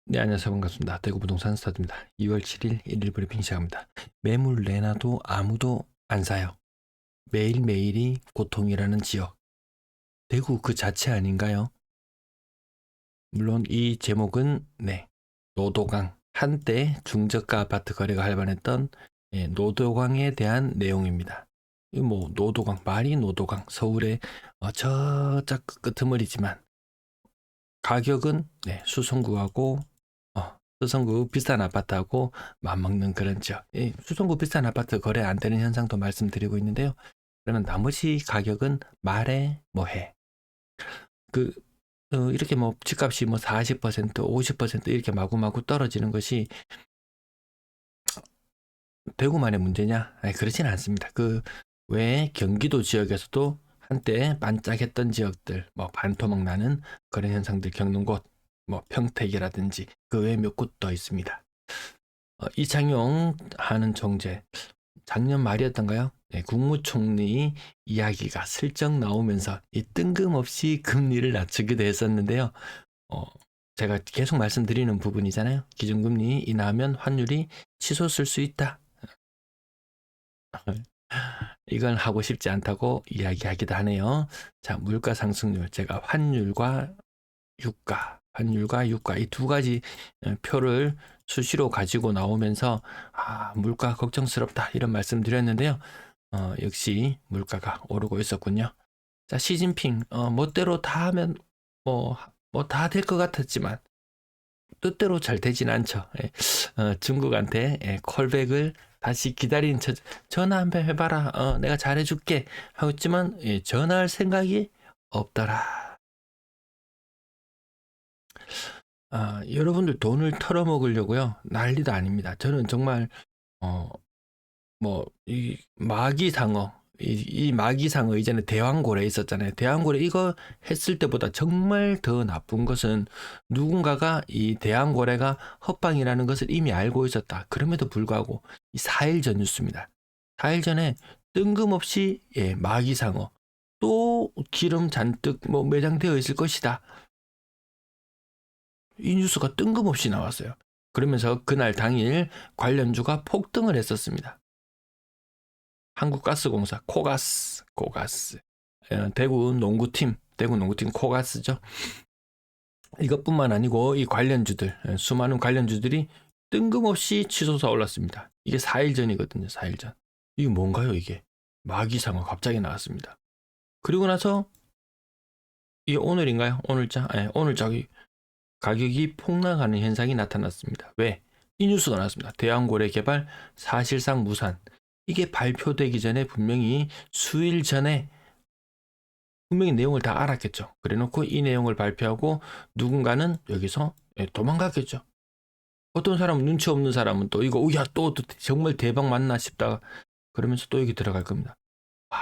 네, 안녕하세요. 반갑습니다. 대구 부동산 스타트입니다. 2월 7일 일일 브리핑 시작합니다. 매물 내놔도 아무도 안 사요. 매일매일이 고통이라는 지역. 대구 그 자체 아닌가요? 물론 이 제목은 노도강, 한때 중저가 아파트 거래가 활발했던 노도강에 대한 내용입니다. 이 뭐 노도강, 말이 노도강, 서울의 저짝 끄트머리지만 가격은 수성구하고 수성구 비싼 아파트하고 맞먹는 그런 지역. 수성구 비싼 아파트 거래 안 되는 현상도 말씀드리고 있는데요. 그러면 나머지 가격은 말해 뭐해. 그 이렇게 뭐 집값이 뭐 40%, 50% 이렇게 마구마구 떨어지는 것이 대구만의 문제냐? 아니, 그렇지는 않습니다. 그 외에 경기도 지역에서도 한때 반짝했던 지역들, 뭐 반토막 나는 그런 현상들 겪는 곳, 뭐 평택이라든지 그 외에 몇 곳 더 있습니다. 이창용 하는 총재 작년 말이었던가요? 국무총리 이야기가 슬쩍 나오면서 이 뜬금없이 금리를 낮추기도 했었는데요. 어, 제가 계속 말씀드리는 부분이잖아요. 기준금리 인하하면 환율이 치솟을 수 있다. 이건 하고 싶지 않다고 이야기하기도 하네요. 자, 물가 상승률. 제가 환율과 유가 이 두 가지 표를 수시로 가지고 나오면서 물가 걱정스럽다 이런 말씀 드렸는데요. 역시 물가가 오르고 있었군요. 자, 시진핑 멋대로 다 하면 뭐 다 될 것 같았지만 뜻대로 잘 되진 않죠. 중국한테 콜백을 다시 기다린 전화 한번 해봐라. 내가 잘해줄게 하고 있지만 전화할 생각이 없더라. 여러분들 돈을 털어먹으려고요. 난리도 아닙니다. 저는 정말 이 마기상어, 이 마기상어 이전에 대왕고래 있었잖아요. 대왕고래 이거 했을 때보다 정말 더 나쁜 것은 누군가가 이 대왕고래가 헛방이라는 것을 이미 알고 있었다. 그럼에도 불구하고 이 4일 전 뉴스입니다. 4일 전에 뜬금없이 마기상어 또 기름 잔뜩 뭐 매장되어 있을 것이다. 이 뉴스가 뜬금없이 나왔어요. 그러면서 그날 당일 관련주가 폭등을 했었습니다. 한국가스공사, 코가스. 대구 농구팀 코가스죠. 이것뿐만 아니고 이 관련주들, 수많은 관련주들이 뜬금없이 치솟아 올랐습니다. 이게 4일 전이거든요, 4일 전. 이게 뭔가요, 이게? 마기상어 갑자기 나왔습니다. 그리고 나서 이게 오늘인가요? 오늘자? 오늘 저기 가격이 폭락하는 현상이 나타났습니다. 왜? 이 뉴스가 나왔습니다. 대왕고래 개발 사실상 무산. 이게 발표되기 전에 분명히 수일 전에 분명히 내용을 다 알았겠죠. 그래놓고 이 내용을 발표하고 누군가는 여기서 도망갔겠죠. 어떤 사람은 눈치 없는 사람은 또 이거 또 정말 대박 맞나 싶다가 그러면서 또 여기 들어갈 겁니다.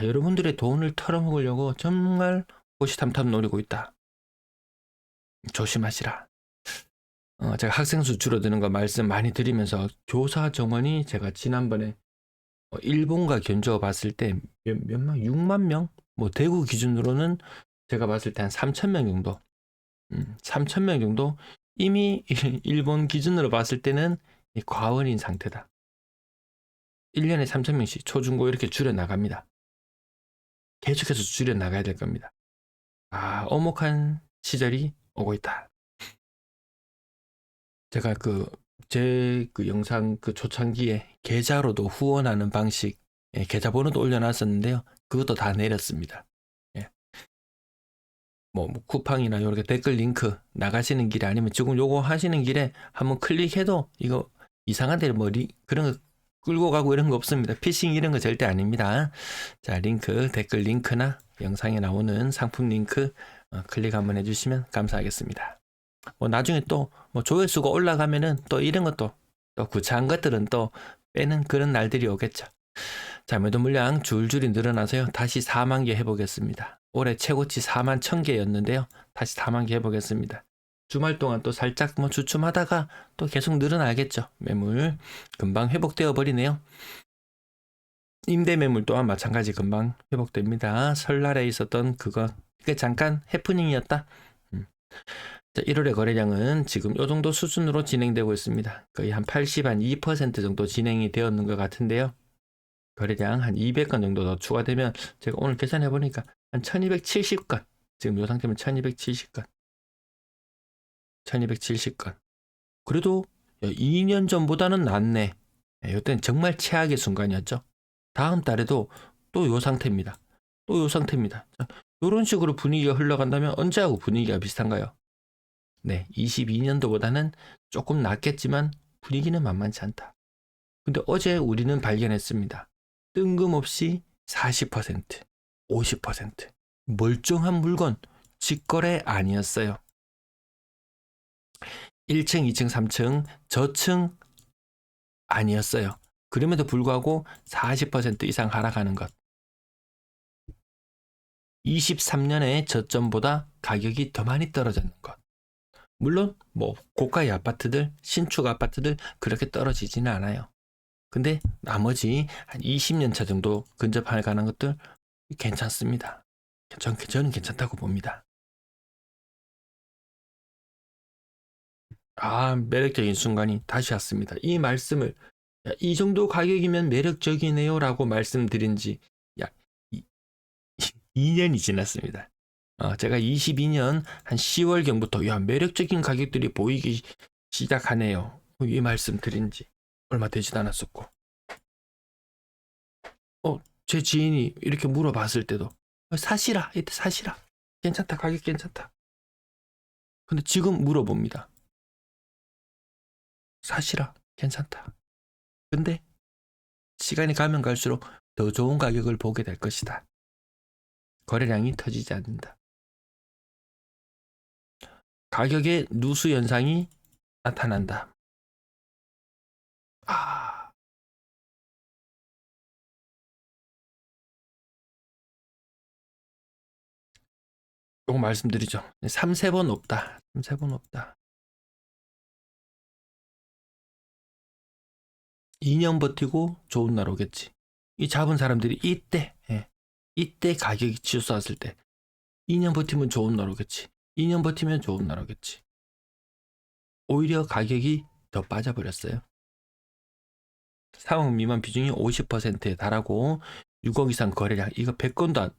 여러분들의 돈을 털어먹으려고 정말 호시탐탐 노리고 있다. 조심하시라. 제가 학생 수 줄어드는 거 말씀 많이 드리면서 교사 정원이 제가 지난번에 일본과 견주어 봤을 때 몇 명? 6만 명? 뭐 대구 기준으로는 제가 봤을 때 한 3천 명 정도. 3천 명 정도 이미 일본 기준으로 봤을 때는 과원인 상태다. 1년에 3천 명씩 초중고 이렇게 줄여 나갑니다. 계속해서 줄여 나가야 될 겁니다. 어목한 시절이 오고 있다. 제가 제 영상 초창기에 계좌로도 후원하는 방식, 계좌번호도 올려놨었는데요. 그것도 다 내렸습니다. 뭐 쿠팡이나 이렇게 댓글 링크 나가시는 길에 아니면 지금 요거 하시는 길에 한번 클릭해도 이거 이상한데 뭐 그런 거 끌고 가고 이런 거 없습니다. 피싱 이런 거 절대 아닙니다. 자, 댓글 링크나 영상에 나오는 상품 링크 클릭 한번 해주시면 감사하겠습니다. 나중에 또 뭐 조회수가 올라가면은 또 이런 것도 또 구차한 것들은 또 빼는 그런 날들이 오겠죠. 자, 매도 물량 줄줄이 늘어나서요. 다시 4만 개 해보겠습니다. 올해 최고치 4만 1000개였는데요. 다시 4만 개 해보겠습니다. 주말 동안 또 살짝 뭐 주춤하다가 또 계속 늘어나겠죠. 매물 금방 회복되어 버리네요. 임대 매물 또한 마찬가지 금방 회복됩니다. 설날에 있었던 그게 잠깐 해프닝이었다. 자, 1월의 거래량은 지금 이 정도 수준으로 진행되고 있습니다. 거의 한 82% 정도 진행이 되었는 것 같은데요. 거래량 한 200건 정도 더 추가되면 제가 오늘 계산해 보니까 한 1270건, 지금 이 상태면 1270건. 그래도 2년 전보다는 낫네. 이때는 정말 최악의 순간이었죠. 다음 달에도 또 이 상태입니다. 또 이 상태입니다. 이런 식으로 분위기가 흘러간다면 언제하고 분위기가 비슷한가요? 네, 22년도보다는 조금 낫겠지만 분위기는 만만치 않다. 근데 어제 우리는 발견했습니다. 뜬금없이 40%, 50% 멀쩡한 물건 직거래 아니었어요. 1층, 2층, 3층 저층 아니었어요. 그럼에도 불구하고 40% 이상 하락하는 것. 23년의 저점보다 가격이 더 많이 떨어졌는 것. 물론 뭐 고가의 아파트들, 신축 아파트들 그렇게 떨어지지는 않아요. 근데 나머지 한 20년 차 정도 근접할 가능한 것들 괜찮습니다. 저는 괜찮다고 봅니다. 매력적인 순간이 다시 왔습니다. 이 말씀을 이 정도 가격이면 매력적이네요 라고 말씀드린 지 2년이 지났습니다. 제가 22년 한 10월경부터 매력적인 가격들이 보이기 시작하네요. 이 말씀 드린 지 얼마 되지도 않았었고 제 지인이 이렇게 물어봤을 때도 사시라, 이때 사시라, 괜찮다, 가격 괜찮다. 근데 지금 물어봅니다. 사시라, 괜찮다. 근데 시간이 가면 갈수록 더 좋은 가격을 보게 될 것이다. 거래량이 터지지 않는다. 가격의 누수 현상이 나타난다. 요거 말씀드리죠. 3-4번 없다. 3-4번 없다. 2년 버티고 좋은 날 오겠지. 이 잡은 사람들이 이때 가격이 치솟았을 때 2년 버티면 좋은 날 오겠지. 2년 버티면 좋은 날 오겠지. 오히려 가격이 더 빠져버렸어요. 3억 미만 비중이 50%에 달하고 6억 이상 거래량, 이거 100건도 안,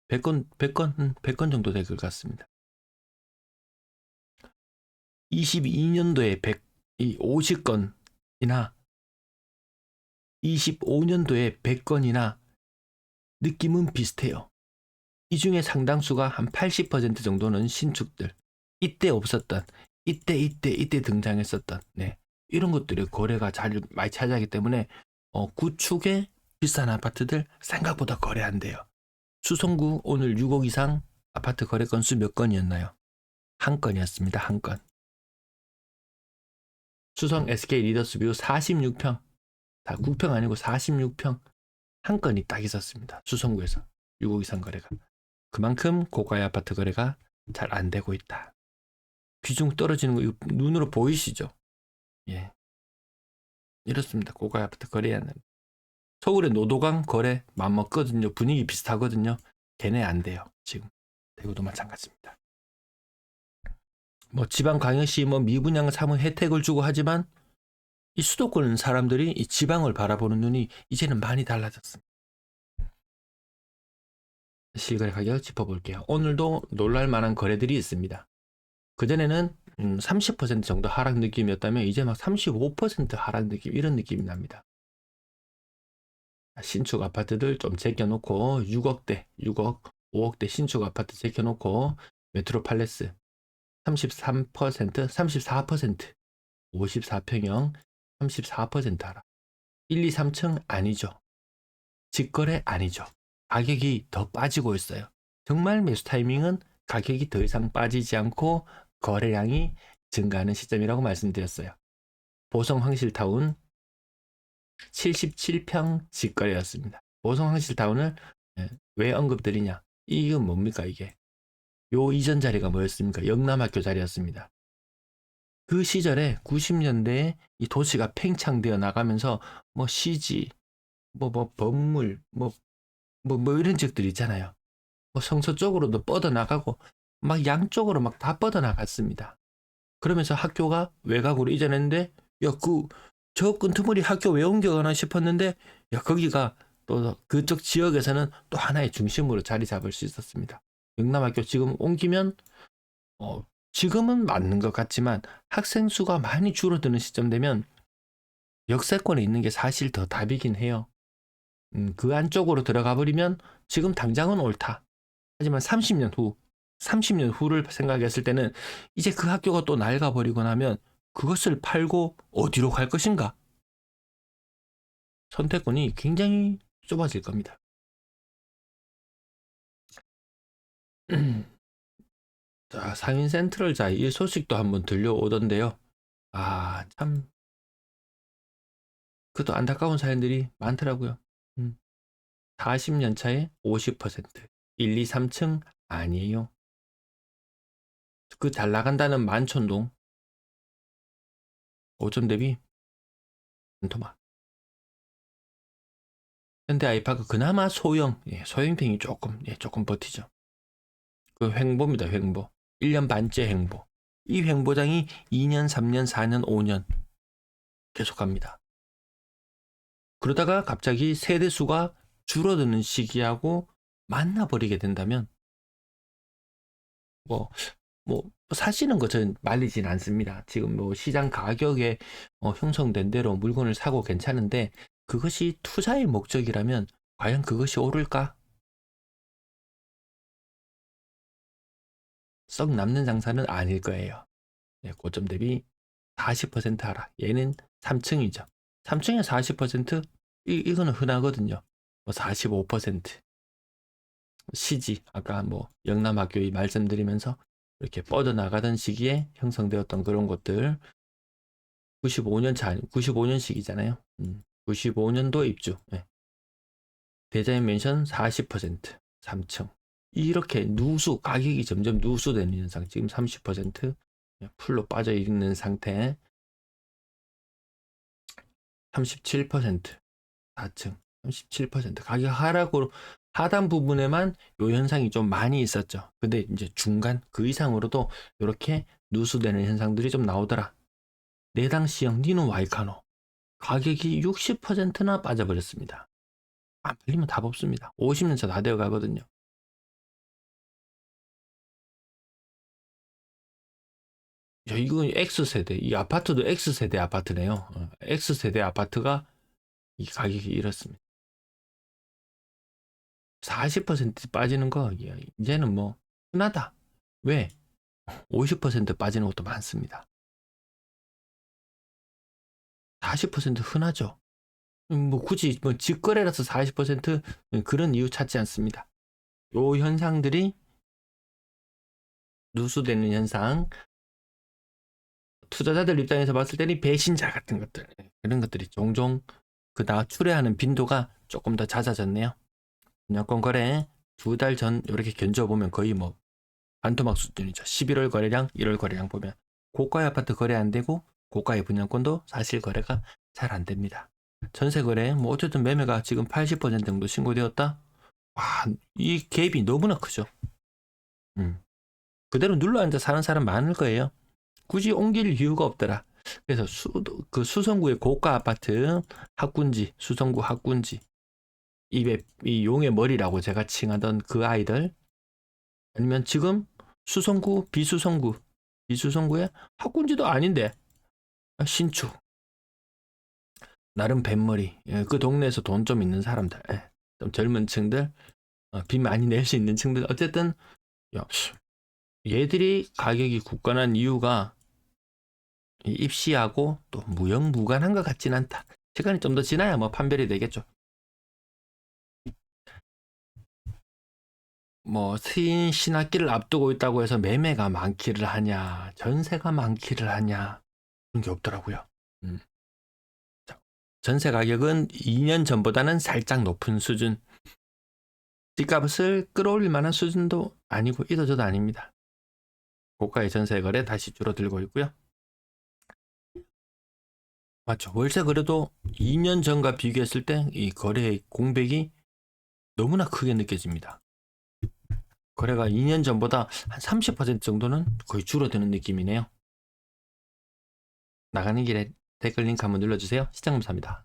100건 정도 될 것 같습니다. 22년도에 50건이나 25년도에 100건이나 느낌은 비슷해요. 이 중에 상당수가 한 80% 정도는 신축들, 이때 없었던, 이때 등장했었던, 이런 것들이 거래가 많이 차지하기 때문에 구축의 비싼 아파트들 생각보다 거래 안 돼요. 수성구 오늘 6억 이상 아파트 거래 건수 몇 건이었나요? 한 건이었습니다. 한 건. 수성 SK 리더스뷰 46평, 다 9평 아니고 46평 한 건이 딱 있었습니다. 수성구에서 6억 이상 거래가. 그만큼 고가의 아파트 거래가 잘 안 되고 있다. 비중 떨어지는 거 눈으로 보이시죠? 예, 이렇습니다. 고가의 아파트 거래하는. 서울의 노도강 거래 맘먹거든요. 분위기 비슷하거든요. 걔네 안 돼요. 지금 대구도 마찬가지입니다. 뭐 지방광역시 미분양 사무 혜택을 주고 하지만 이 수도권 사람들이 이 지방을 바라보는 눈이 이제는 많이 달라졌습니다. 실거래 가격 짚어볼게요. 오늘도 놀랄만한 거래들이 있습니다. 그전에는 30% 정도 하락 느낌이었다면 이제 막 35% 하락 느낌, 이런 느낌이 납니다. 신축 아파트들 좀 제껴놓고 6억대, 6억, 5억대 신축 아파트 제껴놓고 메트로팔레스 33%, 34%, 54평형 34% 하락. 1, 2, 3층 아니죠. 직거래 아니죠. 가격이 더 빠지고 있어요. 정말 매수 타이밍은 가격이 더 이상 빠지지 않고 거래량이 증가하는 시점이라고 말씀드렸어요. 보성 황실타운 77평 직거래였습니다. 보성 황실타운을 왜 언급드리냐? 이건 뭡니까 이게? 요 이전 자리가 뭐였습니까? 영남학교 자리였습니다. 그 시절에 90년대에 이 도시가 팽창되어 나가면서 뭐 CG, 건물, 이런 지역들 있잖아요. 뭐 성서 쪽으로도 뻗어나가고 막 양쪽으로 막 다 뻗어나갔습니다. 그러면서 학교가 외곽으로 이전했는데 야, 저 끈트머리 학교 왜 옮겨가나 싶었는데 야, 거기가 또 그쪽 지역에서는 또 하나의 중심으로 자리 잡을 수 있었습니다. 영남학교 지금 옮기면 지금은 맞는 것 같지만 학생 수가 많이 줄어드는 시점 되면 역세권에 있는 게 사실 더 답이긴 해요. 그 안쪽으로 들어가 버리면 지금 당장은 옳다. 하지만 30년 후를 생각했을 때는 이제 그 학교가 또 낡아버리고 나면 그것을 팔고 어디로 갈 것인가? 선택권이 굉장히 좁아질 겁니다. 자, 상인 센트럴 자, 이 소식도 한번 들려오던데요. 아, 참, 그것도 안타까운 사연들이 많더라고요. 40년 차에 50%, 1, 2, 3층 아니에요. 그 잘 나간다는 만촌동 5점 대비 반토막. 현대 아이파크 그나마 소형, 소형평이 조금 버티죠. 그 횡보입니다, 횡보. 1년 반째 횡보. 이 횡보장이 2년, 3년, 4년, 5년 계속 갑니다. 그러다가 갑자기 세대수가 줄어드는 시기하고 만나버리게 된다면 뭐 사시는 거 저는 말리진 않습니다. 지금 뭐 시장 가격에 형성된 대로 물건을 사고 괜찮은데 그것이 투자의 목적이라면 과연 그것이 옳을까? 썩 남는 장사는 아닐 거예요. 고점 대비 40% 하락. 얘는 3층이죠. 3층에 40%? 이거는 흔하거든요. 뭐 45%. 시지, 아까 뭐 영남학교의 말씀드리면서 이렇게 뻗어나가던 시기에 형성되었던 그런 것들 95년식이잖아요. 95년도 입주. 네. 대자연 맨션 40%, 3층. 이렇게 가격이 점점 누수되는 현상. 지금 30% 풀로 빠져 있는 상태. 37%, 4층. 37% 가격 하락으로 하단 부분에만 요 현상이 좀 많이 있었죠. 근데 이제 중간 그 이상으로도 이렇게 누수되는 현상들이 좀 나오더라. 내당 C형 니노 와이카노 가격이 60%나 빠져버렸습니다. 안 팔리면 답 없습니다. 50년 차 다 되어 가거든요. 야, 이건 X세대, 이 아파트도 X세대 아파트네요. X세대 아파트가 이 가격이 이렇습니다. 40% 빠지는 거 이제는 뭐 흔하다. 왜? 50% 빠지는 것도 많습니다. 40% 흔하죠. 뭐 굳이 뭐 직거래라서 40% 그런 이유 찾지 않습니다. 요 현상들이 누수되는 현상, 투자자들 입장에서 봤을 때는 배신자 같은 것들, 그런 것들이 종종 출회하는 빈도가 조금 더 잦아졌네요. 분양권 거래 2달 전 이렇게 견져보면 거의 뭐 반토막 수준이죠. 11월 거래량, 1월 거래량 보면 고가의 아파트 거래 안 되고 고가의 분양권도 사실 거래가 잘 안 됩니다. 전세 거래 뭐 어쨌든 매매가 지금 80% 정도 신고되었다. 와, 이 갭이 너무나 크죠. 그대로 눌러앉아 사는 사람 많을 거예요. 굳이 옮길 이유가 없더라. 그래서 수성구의 고가 아파트 수성구 학군지 이 용의 머리라고 제가 칭하던 그 아이들, 아니면 지금 비수성구의 학군지도 아닌데 신축, 나름 뱃머리, 그 동네에서 돈 좀 있는 사람들, 좀 젊은 층들, 빚 많이 낼 수 있는 층들, 어쨌든 얘들이 가격이 굳건한 이유가 입시하고 또 무관한 것 같진 않다. 시간이 좀 더 지나야 뭐 판별이 되겠죠. 뭐 신학기를 앞두고 있다고 해서 매매가 많기를 하냐, 전세가 많기를 하냐, 그런 게 없더라고요. 전세 가격은 2년 전보다는 살짝 높은 수준. 집값을 끌어올릴 만한 수준도 아니고 이도저도 아닙니다. 고가의 전세 거래 다시 줄어들고 있고요. 맞죠. 월세 거래도 2년 전과 비교했을 때 이 거래의 공백이 너무나 크게 느껴집니다. 거래가 2년 전보다 한 30% 정도는 거의 줄어드는 느낌이네요. 나가는 길에 댓글 링크 한번 눌러주세요. 시청 감사합니다.